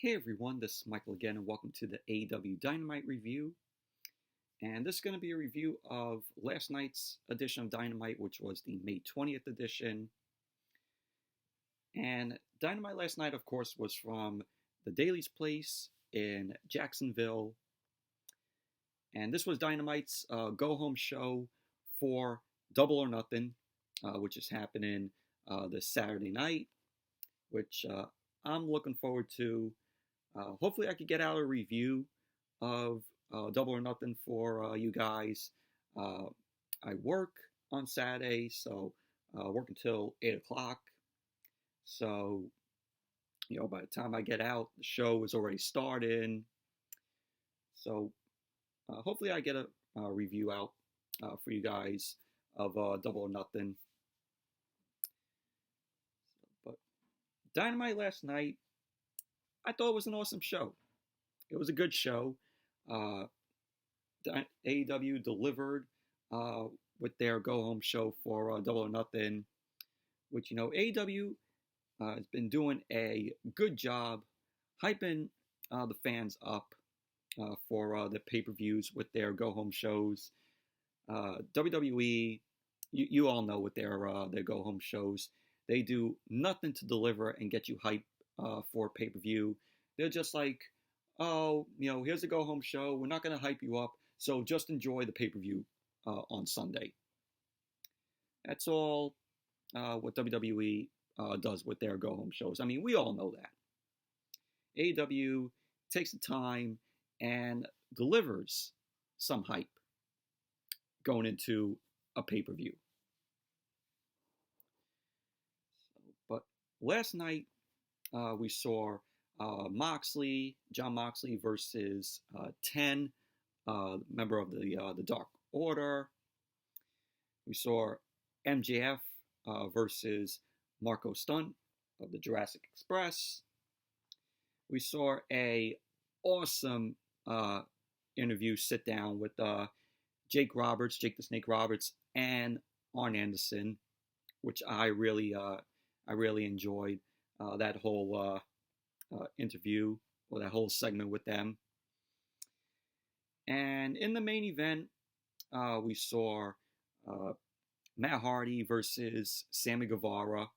Hey everyone, this is Michael again, and welcome to the AEW Dynamite review. And this is going to be a review of last night's edition of Dynamite, which was the May 20th edition. And Dynamite last night, of course, was from the Daily's Place in Jacksonville. And this was Dynamite's go-home show for Double or Nothing, which is happening this Saturday night, which I'm looking forward to. Hopefully I could get out a review of Double or Nothing for you guys. I work on Saturday, so work until 8 o'clock. So, by the time I get out, the show is already started. So, hopefully I get a review out for you guys of Double or Nothing. But Dynamite last night, I thought it was an awesome show. It was a good show. AEW delivered with their go-home show for Double or Nothing, which, AEW has been doing a good job hyping the fans up for the pay-per-views with their go-home shows. WWE, you all know with their go-home shows, they do nothing to deliver and get you hyped for pay-per-view. They're just like, here's a go-home show. We're not going to hype you up, so just enjoy the pay-per-view on Sunday. That's all what WWE does with their go-home shows. I mean, we all know that. AEW takes the time and delivers some hype going into a pay-per-view. But last night, we saw Jon Moxley versus 10, member of the Dark Order. We saw MJF versus Marko Stunt of the Jurassic Express. We saw a awesome interview sit down with Jake the Snake Roberts, and Arn Anderson, which I really enjoyed. That whole interview, or that whole segment with them. And in the main event, we saw Matt Hardy versus Sammy Guevara.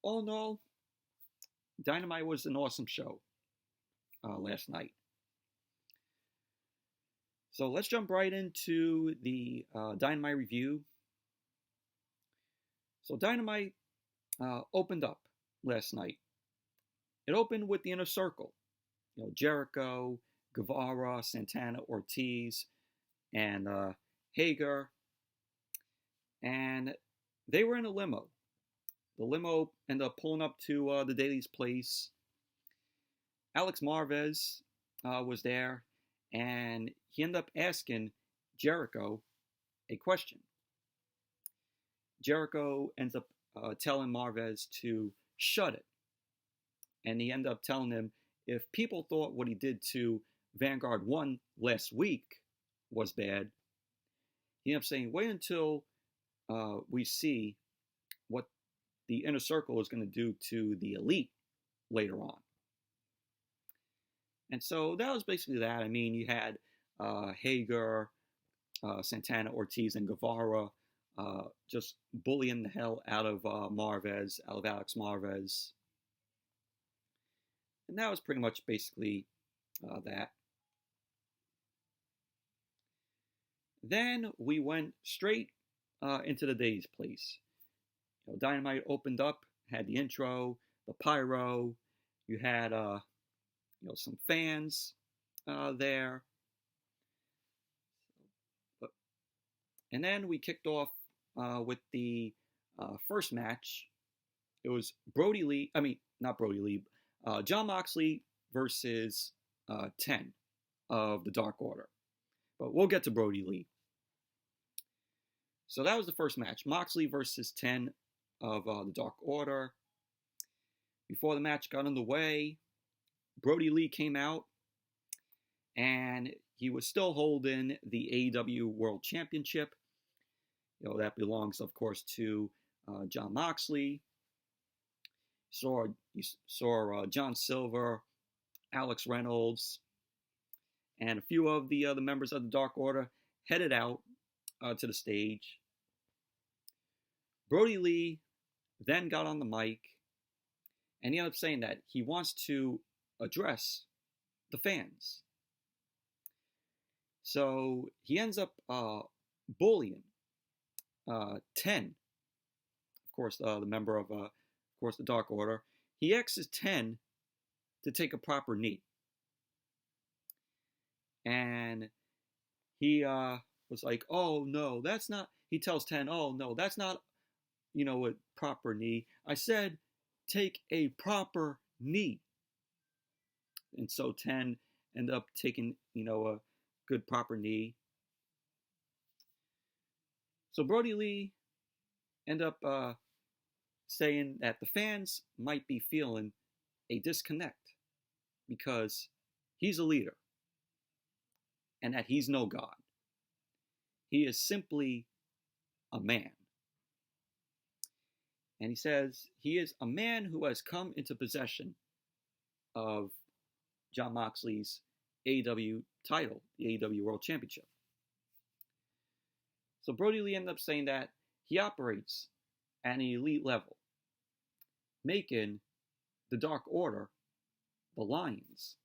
All in all, Dynamite was an awesome show last night. So let's jump right into the Dynamite review. So Dynamite opened up last night. It opened with the Inner Circle. Jericho, Guevara, Santana, Ortiz, and Hager. And they were in a limo. The limo ended up pulling up to the Daily's Place. Alex Marvez was there, and he ended up asking Jericho a question. Jericho ends up telling Marvez to shut it. And he ended up telling him, if people thought what he did to Vanguard 1 last week was bad, he ended up saying, wait until we see what the Inner Circle is going to do to the Elite later on. And so that was basically that. I mean, you had Hager, Santana, Ortiz, and Guevara just bullying the hell out of Alex Marvez. And that was pretty much basically that. Then we went straight into the Daily's Place. Dynamite opened up, had the intro, the pyro. You had some fans there. And then we kicked off with the first match. It was Jon Moxley versus 10 of the Dark Order. But we'll get to Brody Lee. So that was the first match. Moxley versus 10 of the Dark Order. Before the match got underway, Brody Lee came out, and he was still holding the AEW World Championship. That belongs, of course, to Jon Moxley. saw John Silver, Alex Reynolds, and a few of the other members of the Dark Order headed out to the stage. Brody Lee then got on the mic, and he ended up saying that he wants to address the fans. So he ends up bullying 10, of course, the member of course, the Dark Order. He asks 10 to take a proper knee. And he was like, oh, no, that's not, he tells 10, oh, no, that's not, a proper knee. I said, take a proper knee. And so 10 ended up taking, a good proper knee. So Brody Lee ended up saying that the fans might be feeling a disconnect because he's a leader and that he's no god. He is simply a man. And he says he is a man who has come into possession of Jon Moxley's AEW title, the AEW World Championship. So Brody Lee ended up saying that he operates at an elite level, making the Dark Order the lions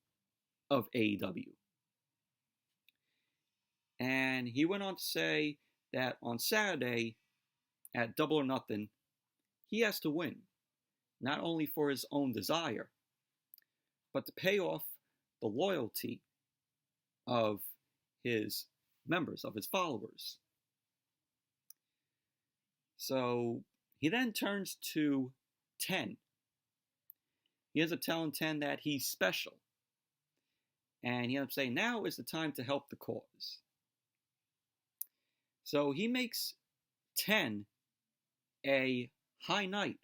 of AEW. And he went on to say that on Saturday at Double or Nothing, he has to win, not only for his own desire, but to pay off the loyalty of his members, of his followers. So he then turns to 10. He ends up telling 10 that he's special. And he ends up saying, now is the time to help the cause. So he makes 10 a high knight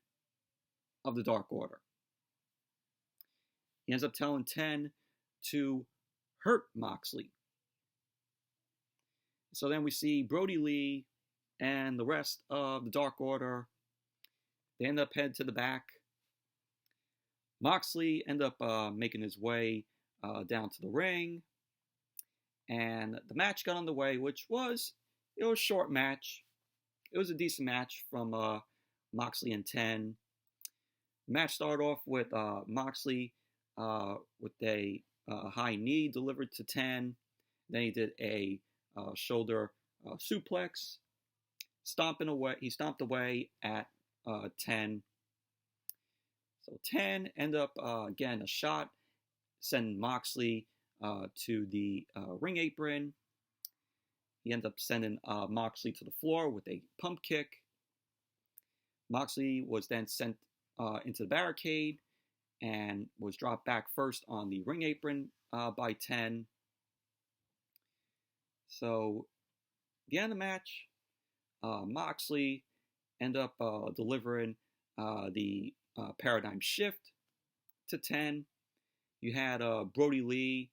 of the Dark Order. He ends up telling 10 to hurt Moxley. So then we see Brody Lee and the rest of the Dark Order. They end up heading to the back. Moxley end up making his way down to the ring. And the match got underway, which was, a short match. It was a decent match from Moxley and 10. The match started off with Moxley with a high knee delivered to 10. Then he did a shoulder suplex. He stomped away at 10. So 10 ended up getting a shot, sending Moxley to the ring apron. He ended up sending Moxley to the floor with a pump kick. Moxley was then sent into the barricade and was dropped back first on the ring apron by 10. So, at the end of the match, Moxley ended up delivering the paradigm shift to 10. You had Brody Lee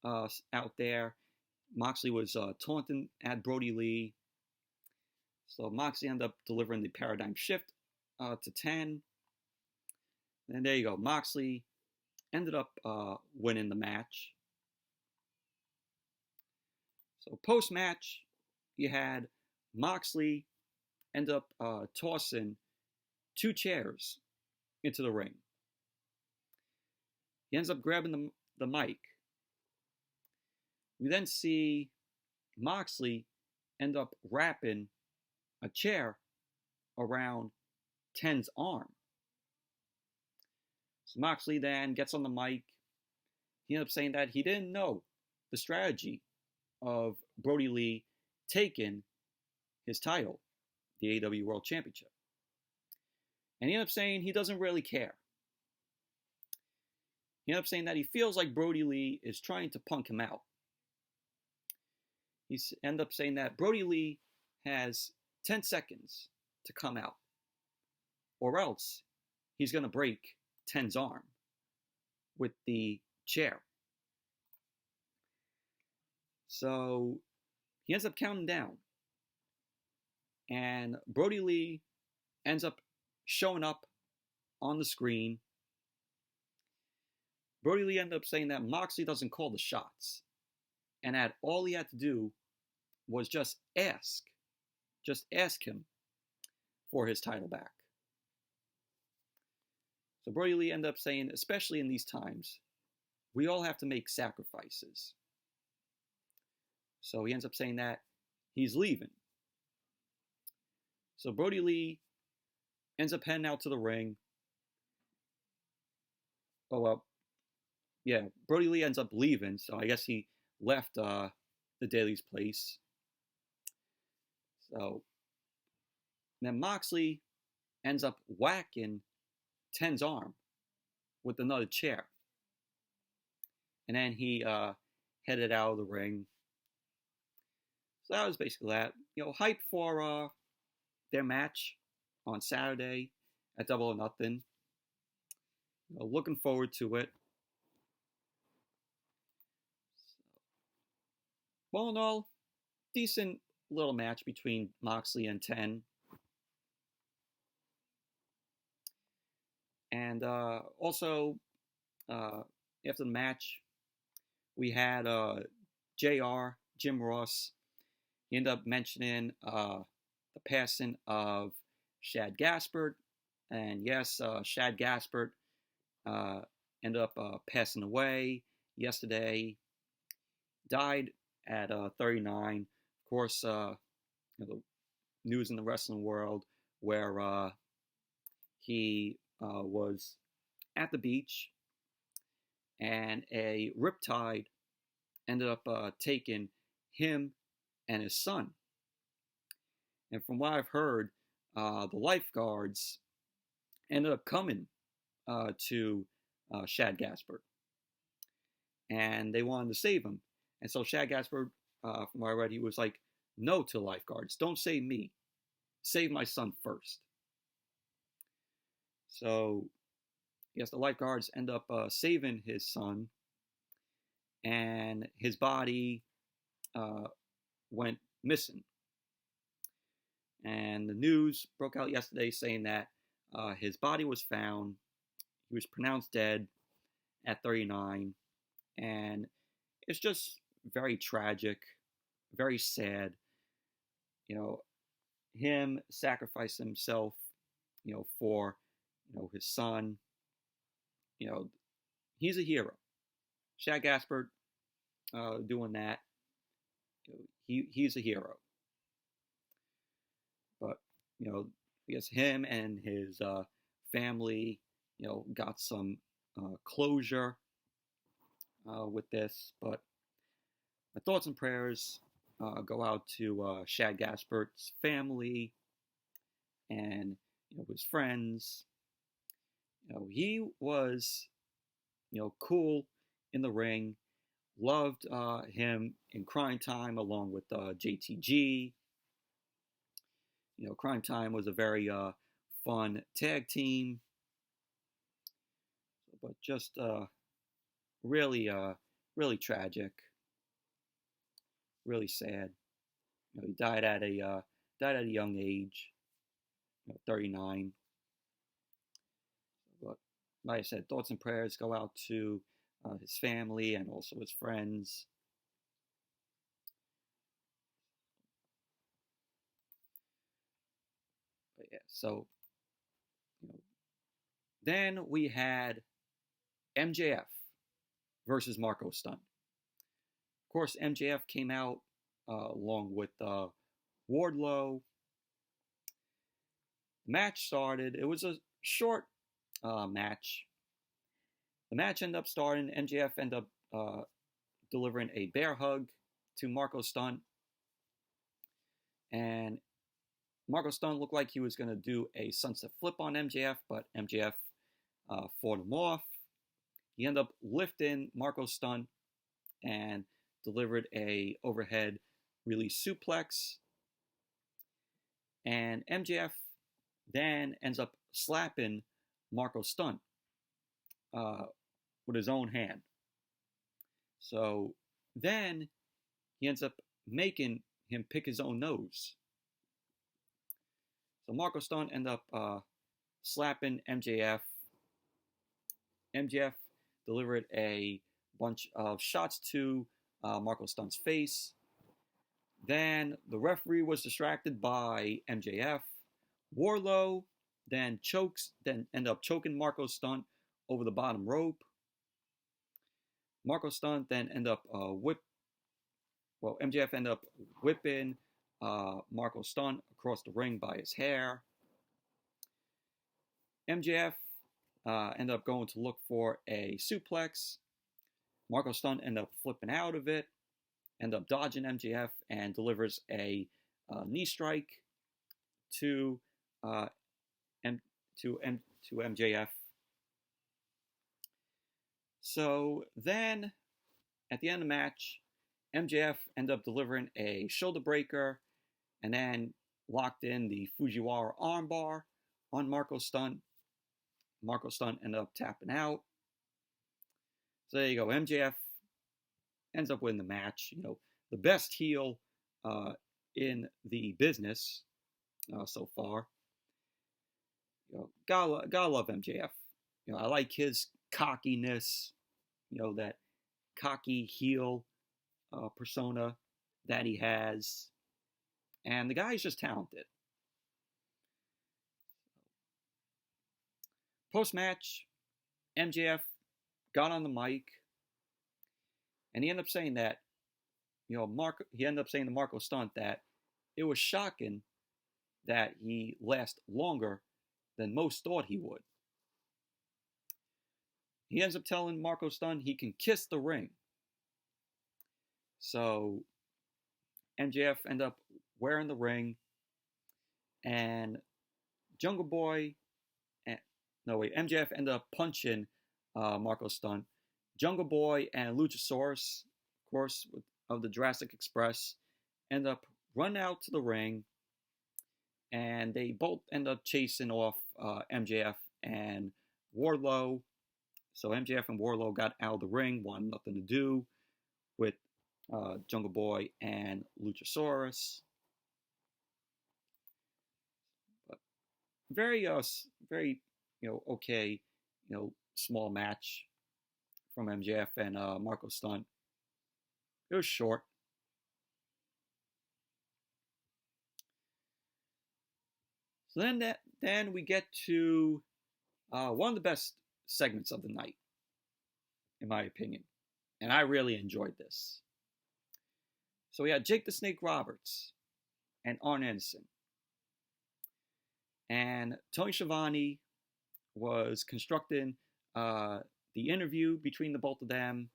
out there. Moxley was taunting at Brody Lee. So Moxley ended up delivering the paradigm shift to 10. And there you go. Moxley ended up winning the match. So post-match, you had Moxley end up tossing 2 chairs into the ring. He ends up grabbing the mic. We then see Moxley end up wrapping a chair around 10's arm. So Moxley then gets on the mic. He ended up saying that he didn't know the strategy of Brody Lee taking his title, the AEW World Championship. And he ended up saying he doesn't really care. He ended up saying that he feels like Brody Lee is trying to punk him out. He ended up saying that Brody Lee has 10 seconds to come out, or else he's going to break 10's arm with the chair. So he ends up counting down, and Brody Lee ends up showing up on the screen. Brody Lee ended up saying that Moxley doesn't call the shots, and that all he had to do was just ask him for his title back. So Brody Lee ended up saying, especially in these times, we all have to make sacrifices. So he ends up saying that he's leaving. So Brody Lee ends up heading out to the ring. Oh, well, yeah, Brody Lee ends up leaving, so I guess he left the Daily's place. So then Moxley ends up whacking Ten's arm with another chair. And then he headed out of the ring. So that was basically that. Hype for their match on Saturday at Double or Nothing. Looking forward to it. All in all, decent little match between Moxley and Ten. And also, after the match, we had JR, Jim Ross. He ended up mentioning the passing of Shad Gaspard. And yes, Shad Gaspard ended up passing away yesterday. Died at 39. Of course, the news in the wrestling world where he was at the beach and a riptide ended up taking him and his son. And from what I've heard, the lifeguards ended up coming to Shad Gaspard. And they wanted to save him. And so Shad Gaspard, from what I read, he was like, no to the lifeguards. Don't save me. Save my son first. So, yes, the lifeguards end up saving his son. And his body went missing. And the news broke out yesterday saying that his body was found. He was pronounced dead at 39. And it's just very tragic, very sad. Him sacrificing himself, for, his son. He's a hero. Shad Gaspard doing that. He's a hero. But, I guess him and his family, got some closure with this. But my thoughts and prayers go out to Shad Gaspard's family and, his friends. He was, cool in the ring. Loved him in Crime Time along with JTG. Crime Time was a very fun tag team. But just really tragic. Really sad. He died at a young age, 39. But like I said, thoughts and prayers go out to his family and also his friends. But yeah, so then we had MJF versus Marko Stunt. Of course, MJF came out along with Wardlow. The match started. It was a short match. The match ended up starting. MJF ended up delivering a bear hug to Marko Stunt. And Marko Stunt looked like he was going to do a sunset flip on MJF, but MJF fought him off. He ended up lifting Marko Stunt and delivered a overhead release suplex. And MJF then ends up slapping Marko Stunt with his own hand. So then he ends up making him pick his own nose. So Marko Stunt ended up slapping MJF MJF delivered a bunch of shots to Marko Stunt's face. Then the referee was distracted by MJF. Wardlow then ended up choking Marko Stunt over the bottom rope. Marko Stunt then ended up MJF ended up whipping Marko Stunt across the ring by his hair. MJF ended up going to look for a suplex. Marko Stunt ended up flipping out of it, ended up dodging MJF, and delivers a knee strike to MJF. So then, at the end of the match, MJF ended up delivering a shoulder breaker and then locked in the Fujiwara armbar on Marko Stunt. Marko Stunt ended up tapping out. So there you go. MJF ends up winning the match. You know, the best heel in the business so far. You know, gotta love MJF. You know, I like his cockiness. You know, that cocky heel persona that he has, and the guy's just talented. Post-match, MJF got on the mic, and he ended up saying that, you know, he ended up saying to Marko Stunt that it was shocking that he lasted longer than most thought he would. He ends up telling Marko Stunt he can kiss the ring. So MJF ended up wearing the ring, and MJF ended up punching Marko Stunt. Jungle Boy and Luchasaurus, of course, of the Jurassic Express, end up running out to the ring, and they both end up chasing off MJF and Wardlow. So MJF and Wardlow got out of the ring, wanted nothing to do with Jungle Boy and Luchasaurus. But very, okay, small match from MJF and Marko Stunt. It was short. So then we get to one of the best segments of the night, in my opinion, and I really enjoyed this. So we had Jake the Snake Roberts and Arn Anderson, and Tony Schiavone was constructing the interview between the both of them.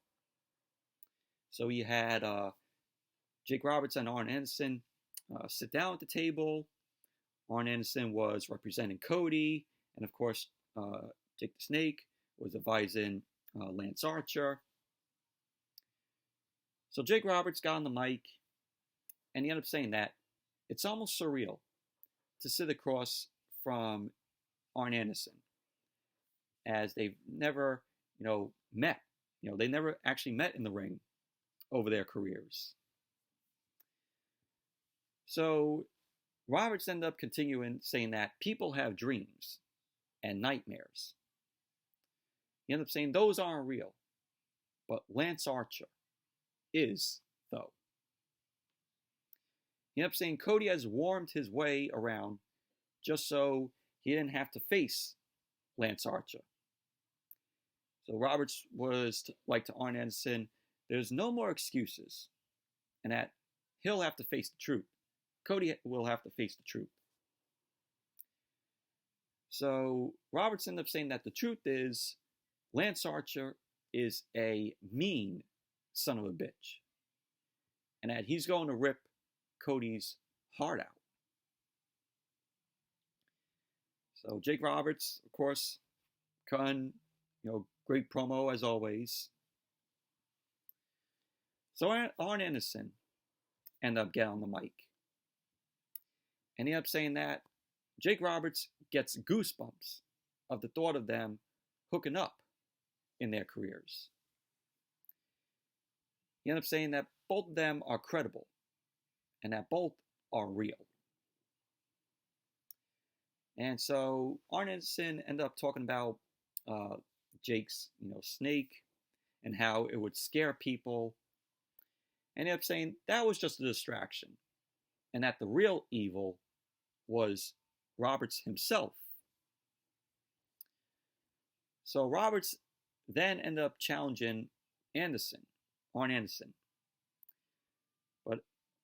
So he had Jake Roberts and Arn Anderson sit down at the table. Arn Anderson was representing Cody, and of course, Jake the Snake was advising Lance Archer. So Jake Roberts got on the mic, and he ended up saying that it's almost surreal to sit across from Arn Anderson, as they've never, met. They never actually met in the ring over their careers. So Roberts ended up continuing saying that people have dreams and nightmares. He ended up saying those aren't real, but Lance Archer is, though. He ended up saying Cody has warmed his way around just so he didn't have to face Lance Archer. So Roberts was like to Arn Anderson, there's no more excuses, and that he'll have to face the truth. Cody will have to face the truth. So Roberts ended up saying that the truth is Lance Archer is a mean son of a bitch, and that he's going to rip Cody's heart out. So Jake Roberts, of course, cutting, great promo as always. So Arn Anderson ended up getting on the mic, and he ended up saying that Jake Roberts gets goosebumps of the thought of them hooking up in their careers. He ended up saying that both of them are credible and that both are real. And so Arn Anderson ended up talking about Jake's, snake, and how it would scare people. And he ended up saying that was just a distraction, and that the real evil was Roberts himself. So Roberts then ended up challenging Arn Anderson. But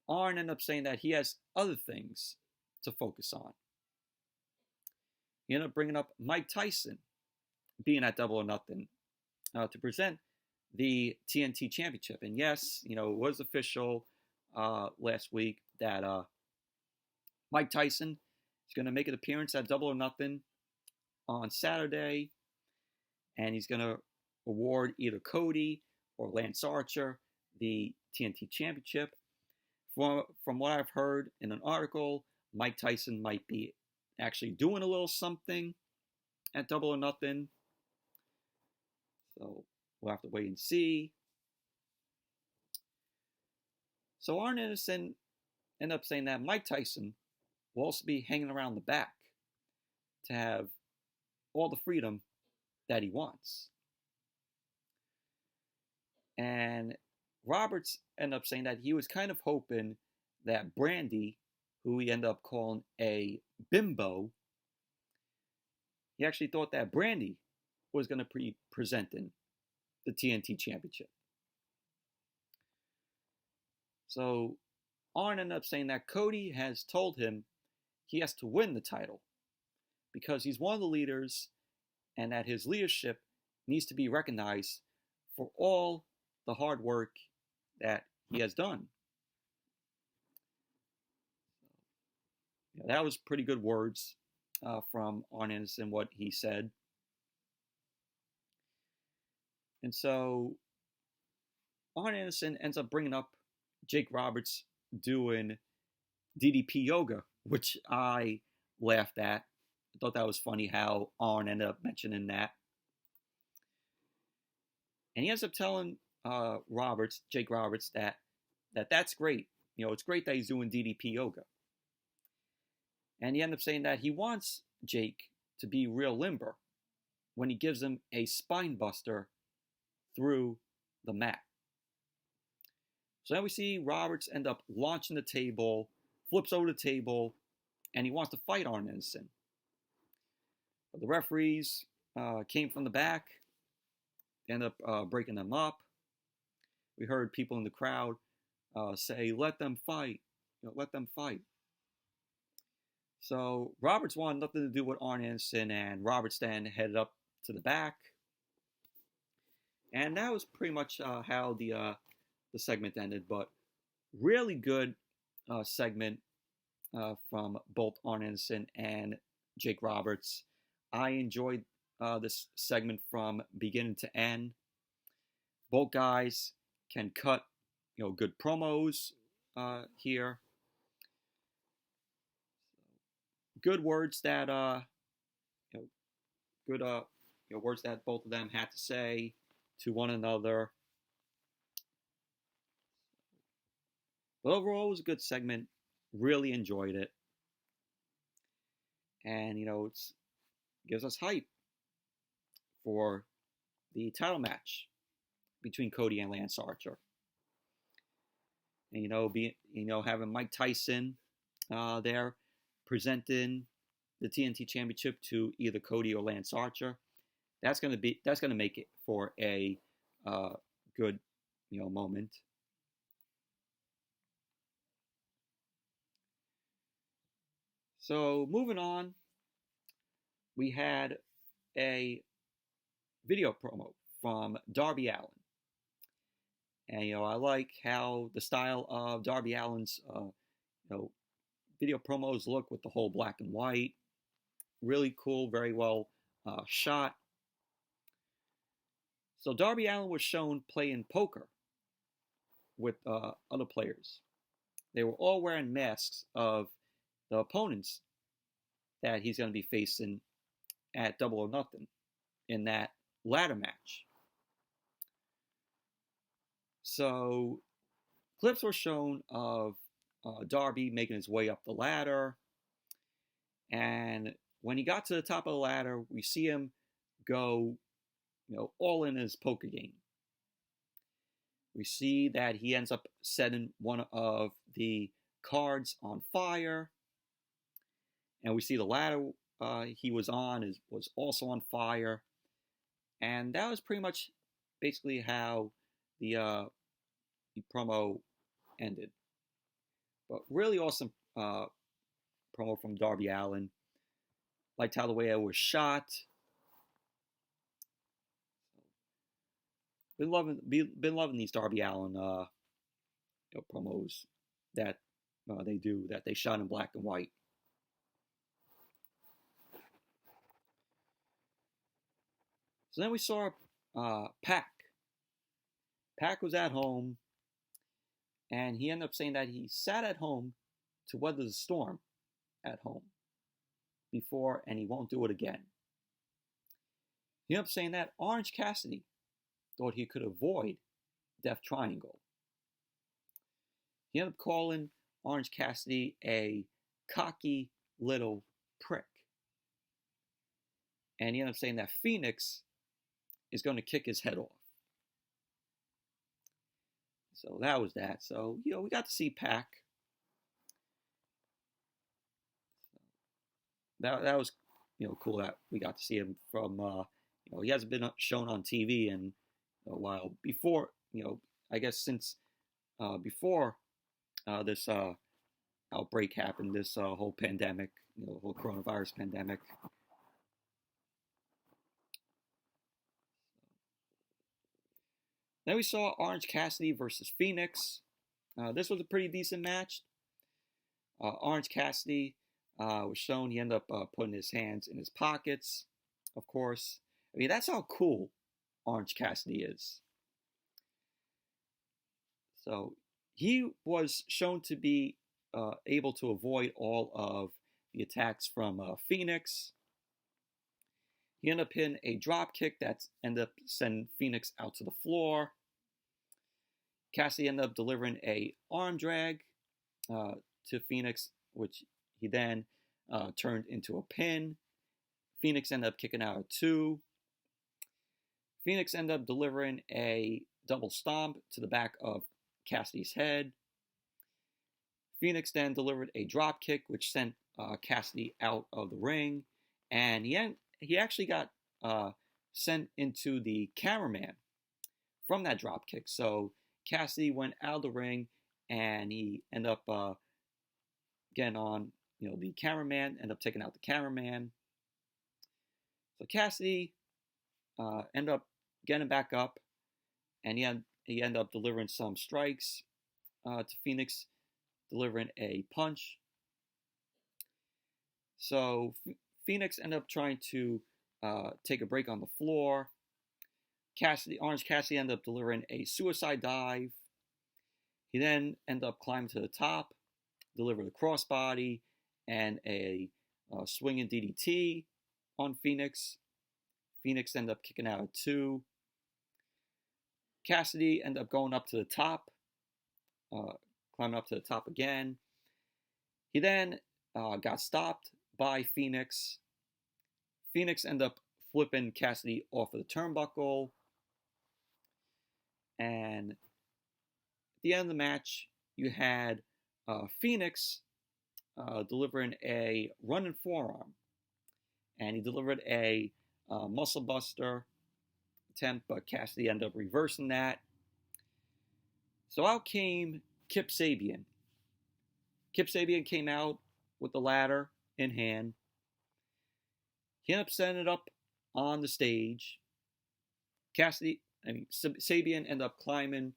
Arn ended up saying that he has other things to focus on. He ended up bringing up Mike Tyson being at Double or Nothing to present the TNT Championship. And yes, it was official last week that Mike Tyson is going to make an appearance at Double or Nothing on Saturday. And he's going to award either Cody or Lance Archer the TNT Championship. From what I've heard in an article, Mike Tyson might be actually doing a little something at Double or Nothing. So we'll have to wait and see. So Arn Anderson ended up saying that Mike Tyson will also be hanging around the back to have all the freedom that he wants. And Roberts ended up saying that he was kind of hoping that Brandy, who he ended up calling a bimbo, he actually thought that Brandy was going to be presenting the TNT Championship. So Arn ended up saying that Cody has told him he has to win the title because he's one of the leaders and that his leadership needs to be recognized for all the hard work that he has done. That was pretty good words from Arn Anderson, what he said. And so Arn Anderson ends up bringing up Jake Roberts doing DDP yoga, which I laughed at. I thought that was funny how Arn ended up mentioning that. And he ends up telling Jake Roberts, that's great. It's great that he's doing DDP yoga. And he ended up saying that he wants Jake to be real limber when he gives him a spine buster through the mat. So then we see Roberts end up launching the table, flips over the table, and he wants to fight Arn Anderson. But the referees came from the back, ended up breaking them up. We heard people in the crowd say, let them fight, let them fight. So Roberts wanted nothing to do with Arn Anderson, and Roberts then headed up to the back. And that was pretty much how the segment ended, but really good segment from both Arn Anderson and Jake Roberts. I enjoyed this segment from beginning to end. Both guys can cut, good promos here. Good words that words that both of them had to say to one another. But overall, it was a good segment. Really enjoyed it. And, it gives us hype for the title match between Cody and Lance Archer. And, having Mike Tyson there presenting the TNT Championship to either Cody or Lance Archer, that's gonna make it for a good moment. So moving on, we had a video promo from Darby Allen, and I like how the style of Darby Allen's video promos look with the whole black and white. Really cool, very well shot. So Darby Allen was shown playing poker with other players. They were all wearing masks of the opponents that he's going to be facing at Double or Nothing in that ladder match. So clips were shown of Darby making his way up the ladder, and when he got to the top of the ladder, we see him go all in his poker game. We see that he ends up setting one of the cards on fire, and we see the ladder he was on was also on fire, and that was pretty much basically how the promo ended. But really awesome promo from Darby Allen. Liked how the way it was shot. Been loving these Darby Allen promos that they do, that they shot in black and white. So then we saw Pac. Pac was at home, and he ended up saying that he sat at home to weather the storm at home before, and he won't do it again. He ended up saying that Orange Cassidy thought he could avoid Death Triangle. He ended up calling Orange Cassidy a cocky little prick. And he ended up saying that Fenix is going to kick his head off. So that was that. So, we got to see Pac. That was, cool that we got to see him from, he hasn't been shown on TV in a while. Before, I guess since before this outbreak happened, this whole pandemic, whole coronavirus pandemic. Then we saw Orange Cassidy versus Fenix. This was a pretty decent match. Orange Cassidy was shown. He ended up putting his hands in his pockets, of course. I mean, that's how cool Orange Cassidy is. So he was shown to be able to avoid all of the attacks from Fenix. He ended up hitting a drop kick that ended up sending Fenix out to the floor. Cassidy ended up delivering a arm drag to Fenix, which he then turned into a pin. Fenix ended up kicking out a 2. Fenix ended up delivering a double stomp to the back of Cassidy's head. Fenix then delivered a drop kick, which sent Cassidy out of the ring. And he actually got sent into the cameraman from that drop kick. So Cassidy went out of the ring, and he ended up getting on, the cameraman, ended up taking out the cameraman. So Cassidy ended up getting back up, and he ended up delivering some strikes to Fenix, delivering a punch. So Fenix ended up trying to take a break on the floor. Orange Cassidy ended up delivering a suicide dive. He then ended up climbing to the top, delivered a crossbody and a swinging DDT on Fenix. Fenix ended up kicking out a 2. Cassidy ended up going up to the top, climbing up to the top again. He then got stopped by Fenix. Fenix ended up flipping Cassidy off of the turnbuckle. And at the end of the match, you had Fenix delivering a running forearm. And he delivered a muscle buster attempt, but Cassidy ended up reversing that. So out came Kip Sabian. Kip Sabian came out with the ladder in hand. He ended up setting it up on the stage. Sabian ended up climbing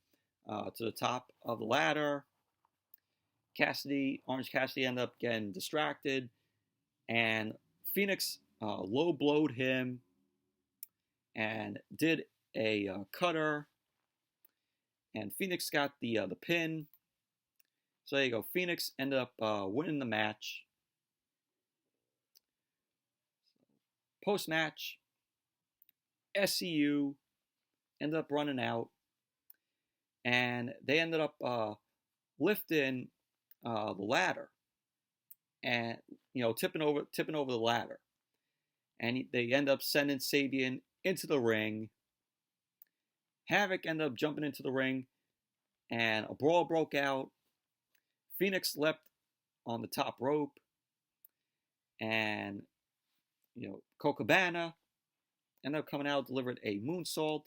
to the top of the ladder. Orange Cassidy ended up getting distracted, and Fenix low-blowed him and did a cutter, and Fenix got the pin. So there you go. Fenix ended up winning the match. Post-match, SCU ended up running out, and they ended up lifting the ladder, and tipping over the ladder, and they end up sending Sabian into the ring. Havoc ended up jumping into the ring, and a brawl broke out. Fenix leapt on the top rope, and Colt Cabana ended up coming out, delivered a moonsault.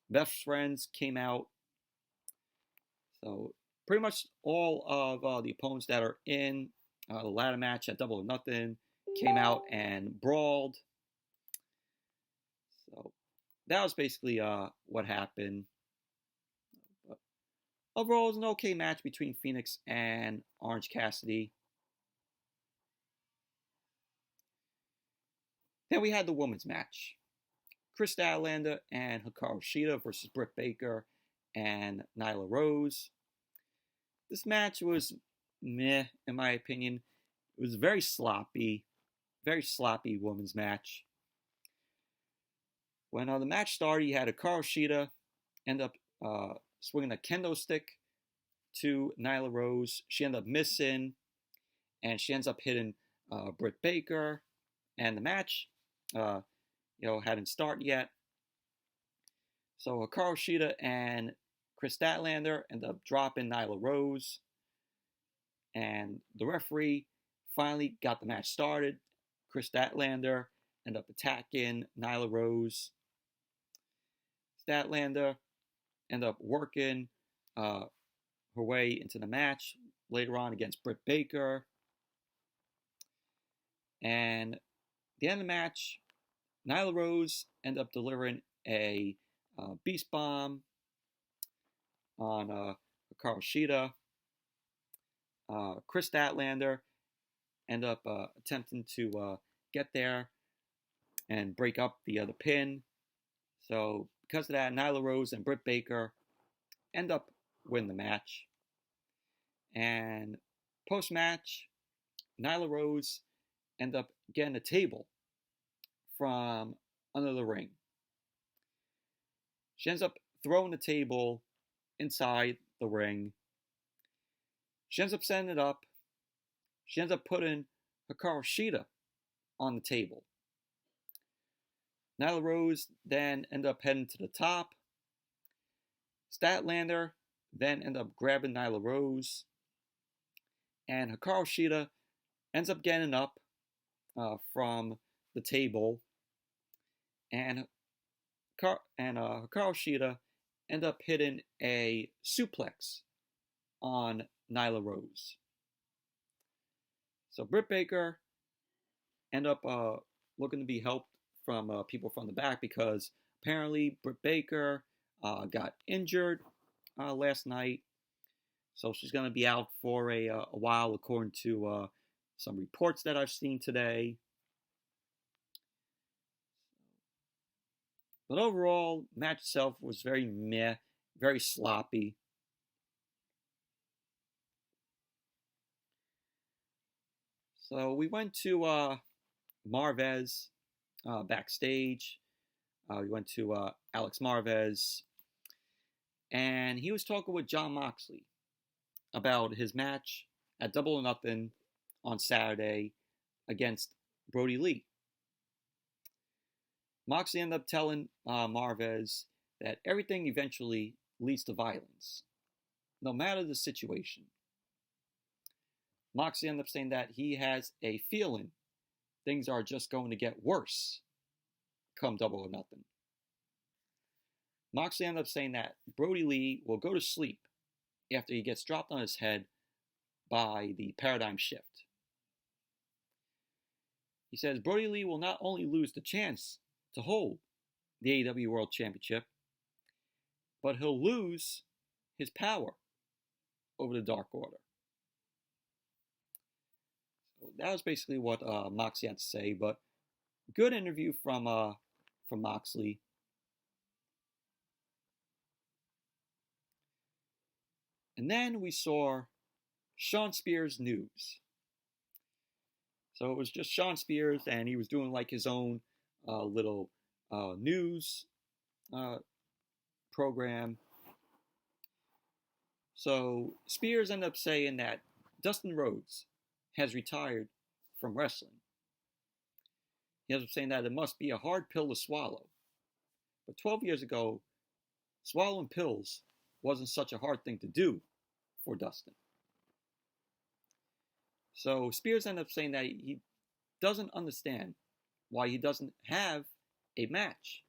Best Friends came out. So pretty much all of the opponents that are in the ladder match at Double or Nothing came out and brawled. So that was basically what happened. But overall, it was an okay match between Fenix and Orange Cassidy. Then we had the women's match. Kris Statlander and Hikaru Shida versus Britt Baker and Nyla Rose. This match was meh, in my opinion. It was very sloppy women's match. When the match started, you had Hikaru Shida end up swinging a kendo stick to Nyla Rose. She ended up missing, and she ends up hitting Britt Baker. And the match, hadn't started yet. So Hikaru Shida and Kris Statlander end up dropping Nyla Rose. And the referee finally got the match started. Kris Statlander ended up attacking Nyla Rose. Statlander ended up working her way into the match later on against Britt Baker. And at the end of the match, Nyla Rose ended up delivering a beast bomb on Hikaru Shida. Kris Statlander ended up attempting to get there and break up the other pin. So because of that, Nyla Rose and Britt Baker end up winning the match. And post-match, Nyla Rose ended up getting a table from under the ring. She ends up throwing the table inside the ring. She ends up setting it up. She ends up putting Hikaru Shida on the table. Nyla Rose then ended up heading to the top. Statlander then ended up grabbing Nyla Rose. And Hikaru Shida ends up getting up from the table. And Hikaru Shida ended up hitting a suplex on Nyla Rose. So Britt Baker ended up looking to be helped from people from the back because apparently Britt Baker got injured last night. So she's going to be out for a while according to some reports that I've seen today. But overall, the match itself was very meh, very sloppy. So we went to Marvez backstage. We went to Alex Marvez. And he was talking with Jon Moxley about his match at Double or Nothing on Saturday against Brody Lee. Moxley ended up telling Marvez that everything eventually leads to violence, no matter the situation. Moxley ended up saying that he has a feeling things are just going to get worse come Double or Nothing. Moxley ended up saying that Brody Lee will go to sleep after he gets dropped on his head by the paradigm shift. He says Brody Lee will not only lose the chance to hold the AEW World Championship, but he'll lose his power over the Dark Order. So that was basically what Moxley had to say, but good interview from Moxley. And then we saw Shawn Spears news. So it was just Shawn Spears, and he was doing like his own little news program. So Spears ended up saying that Dustin Rhodes has retired from wrestling. he ends up saying that it must be a hard pill to swallow. But 12 years ago, swallowing pills wasn't such a hard thing to do for Dustin. So Spears ended up saying that he doesn't understand why he doesn't have a match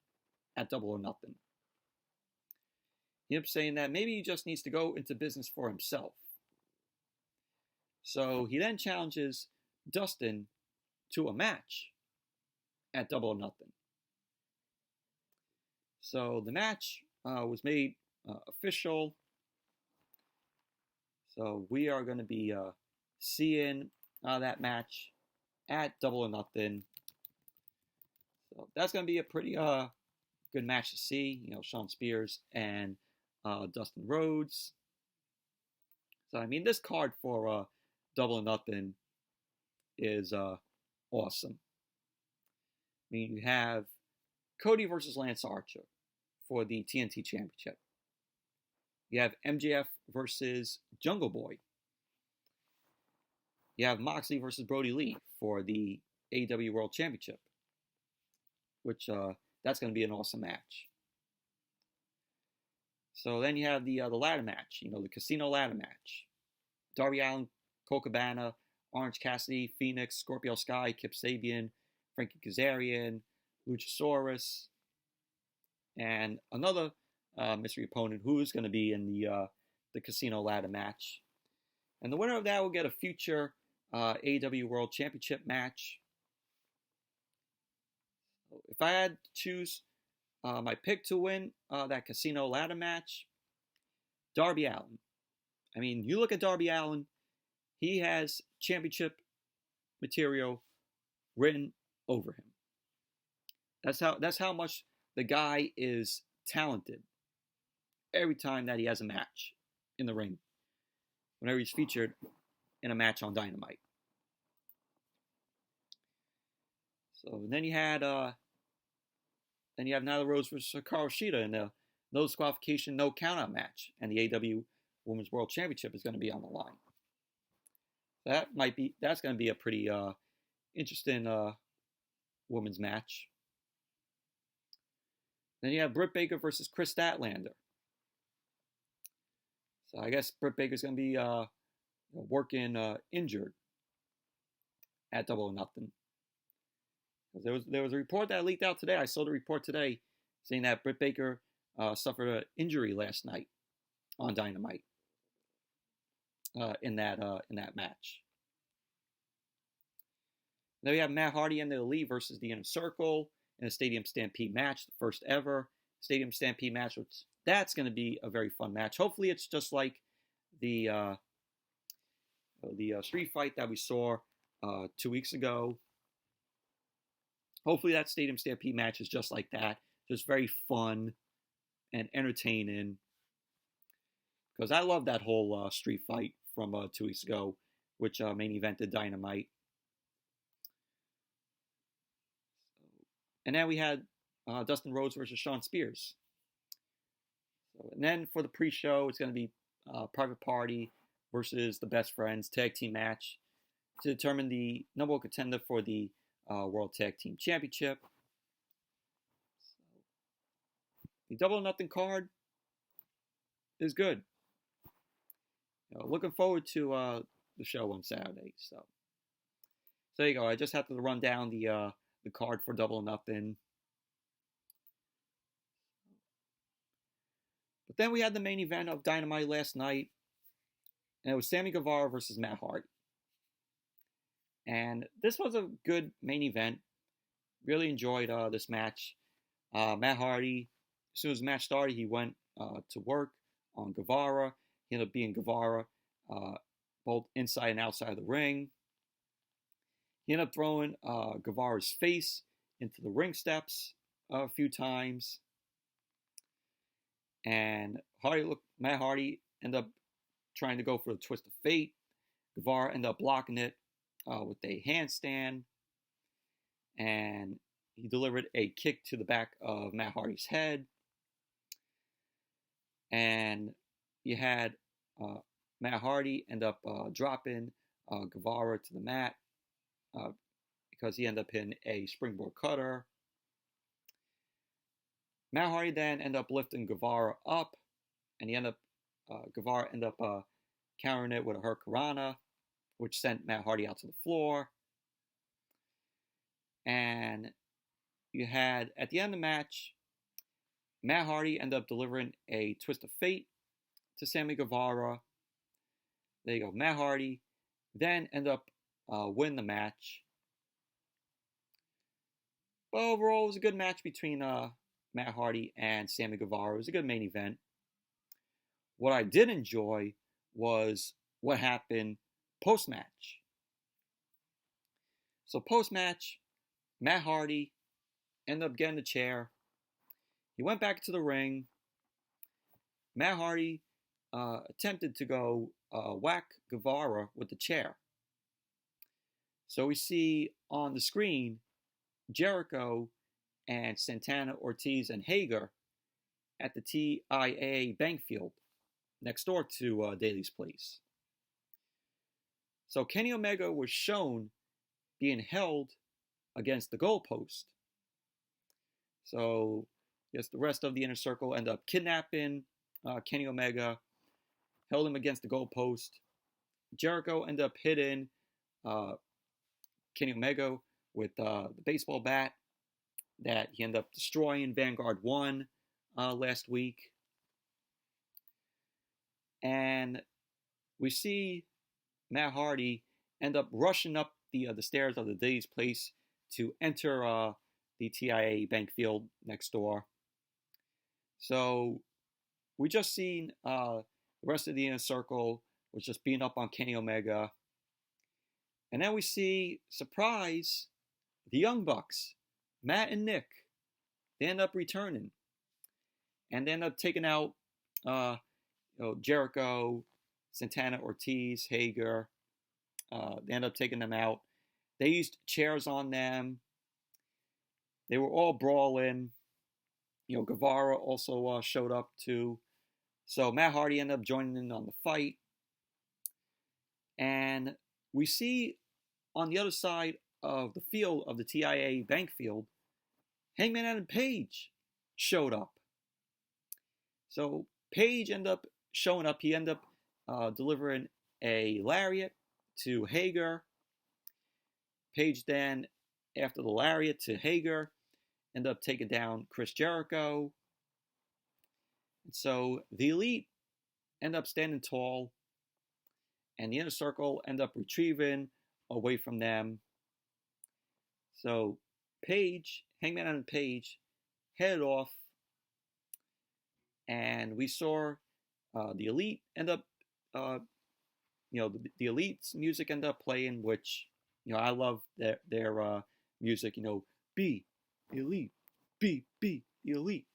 at Double or Nothing. He ended up saying that maybe he just needs to go into business for himself. So he then challenges Dustin to a match at Double or Nothing. So the match was made official. So we are going to be seeing that match at Double or Nothing. So that's going to be a pretty good match to see. You know, Shawn Spears and Dustin Rhodes. So I mean, this card for Double or Nothing is awesome. I mean, you have Cody versus Lance Archer for the TNT Championship. You have MJF versus Jungle Boy. You have Moxley versus Brody Lee for the AEW World Championship, which that's going to be an awesome match. So then you have the ladder match, you know, the casino ladder match. Darby Allen, Colt Cabana, Orange Cassidy, Fenix, Scorpio Sky, Kip Sabian, Frankie Kazarian, Luchasaurus, and another mystery opponent who is going to be in the casino ladder match. And the winner of that will get a future AEW World Championship match. If I had to choose my pick to win that casino ladder match, Darby Allen. I mean, you look at Darby Allen, he has championship material written over him. That's how much the guy is talented every time that he has a match in the ring, whenever he's featured in a match on Dynamite. So then you have Nyla Rose versus Hikaru Shida in the no disqualification, no countout match, and the AEW Women's World Championship is going to be on the line. That's going to be a pretty interesting women's match. Then you have Britt Baker versus Kris Statlander. So I guess Britt Baker's going to be working injured at Double or Nothing. There was a report that leaked out today. I saw the report today saying that Britt Baker suffered an injury last night on Dynamite in that match. Then we have Matt Hardy and the Elite versus the Inner Circle in a Stadium Stampede match, the first ever Stadium Stampede match. That's going to be a very fun match. Hopefully, it's just like the street fight that we saw 2 weeks ago. Hopefully, that Stadium Stampede match is just like that, just very fun and entertaining. Because I love that whole street fight from 2 weeks ago, which main evented Dynamite. And then we had Dustin Rhodes versus Shawn Spears. And then for the pre-show, it's going to be Private Party versus the Best Friends tag team match to determine the number one contender for the World Tag Team Championship. The Double or Nothing card is good. Looking forward to the show on Saturday. So there you go. I just have to run down the card for Double or Nothing. But then we had the main event of Dynamite last night, and it was Sammy Guevara versus Matt Hardy. And this was a good main event. Really enjoyed this match. Matt Hardy, as soon as the match started, he went to work on Guevara. He ended up being Guevara both inside and outside of the ring. He ended up throwing Guevara's face into the ring steps a few times. And Matt Hardy ended up trying to go for the twist of fate. Guevara ended up blocking it with a handstand. And he delivered a kick to the back of Matt Hardy's head. And you had Matt Hardy end up dropping Guevara to the mat because he ended up hitting a springboard cutter. Matt Hardy then ended up lifting Guevara up, and Guevara ended up countering it with a Hurricanrana, which sent Matt Hardy out to the floor. And you had, at the end of the match, Matt Hardy ended up delivering a twist of fate to Sammy Guevara. There you go, Matt Hardy then ended up winning the match. But overall, it was a good match between Matt Hardy and Sammy Guevara. It was a good main event. What I did enjoy was what happened post-match. So post-match, Matt Hardy ended up getting the chair. He went back to the ring. Matt Hardy attempted to go whack Guevara with the chair. So we see on the screen Jericho and Santana, Ortiz, and Hager at the TIAA bank field next door to Daly's place. So Kenny Omega was shown being held against the goalpost. So yes, the rest of the Inner Circle ended up kidnapping Kenny Omega, held him against the goalpost. Jericho ended up hitting Kenny Omega with the baseball bat that he ended up destroying Vanguard 1 last week. And we see Matt Hardy end up rushing up the stairs of the Daly's place to enter the TIAA bank field next door. So we just seen the rest of the Inner Circle was just beating up on Kenny Omega. And then we see, surprise, the Young Bucks, Matt and Nick. They end up returning. And they end up taking out Jericho, Santana, Ortiz, Hager. They end up taking them out. They used chairs on them. They were all brawling. Guevara also showed up too. So Matt Hardy ended up joining in on the fight. And we see on the other side of the field, of the TIAA bank field, Hangman Adam Page showed up. So Page ended up showing up. He ended up delivering a lariat to Hager. Page then, after the lariat to Hager, ended up taking down Chris Jericho. And so the Elite end up standing tall, and the Inner Circle end up retrieving away from them. So Page, Hangman Adam Page, headed off, and we saw the Elite end up, the Elite's music end up playing, which, I love their music, be Elite, be Elite,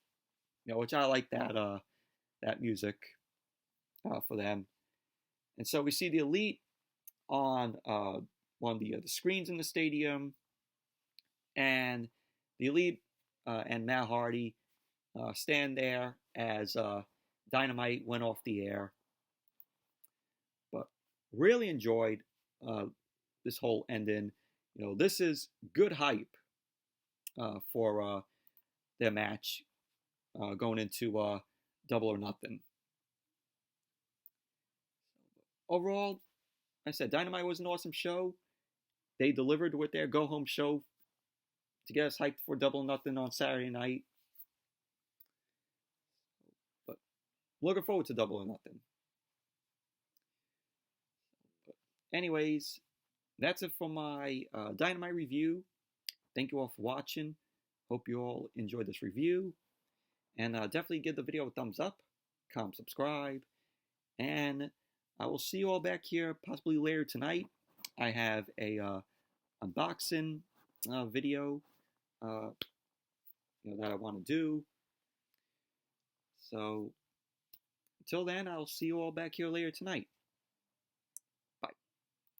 which I like that music for them. And so we see the Elite on one of the screens in the stadium, and the Elite and Matt Hardy stand there as Dynamite went off the air. But really enjoyed this whole ending. This is good hype for their match going into Double or Nothing. Overall, I said Dynamite was an awesome show. They delivered with their go-home show to get us hyped for Double or Nothing on Saturday night. But looking forward to Double or Nothing. But anyways, that's it for my Dynamite review. Thank you all for watching. Hope you all enjoyed this review. And definitely give the video a thumbs up, comment, subscribe, and I will see you all back here possibly later tonight. I have a unboxing video that I want to do. So until then, I'll see you all back here later tonight.